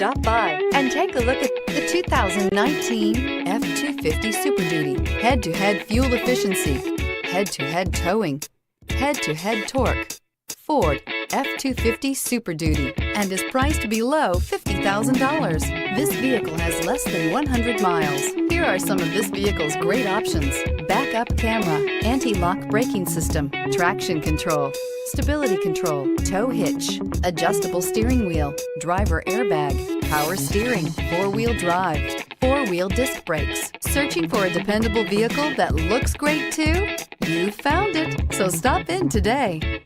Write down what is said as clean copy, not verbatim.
Stop by and take a look at the 2019 F-250 Super Duty. Head-to-head fuel efficiency, head-to-head towing, head-to-head torque. Ford F-250 Super Duty and is priced below $50,000. This vehicle has less than 100 miles. Here are some of this vehicle's great options: backup camera, anti-lock braking system, traction control, stability control, tow hitch, adjustable steering wheel, driver airbag, power steering, four-wheel drive, four-wheel disc brakes. Searching for a dependable vehicle that looks great too? You found it, so stop in today.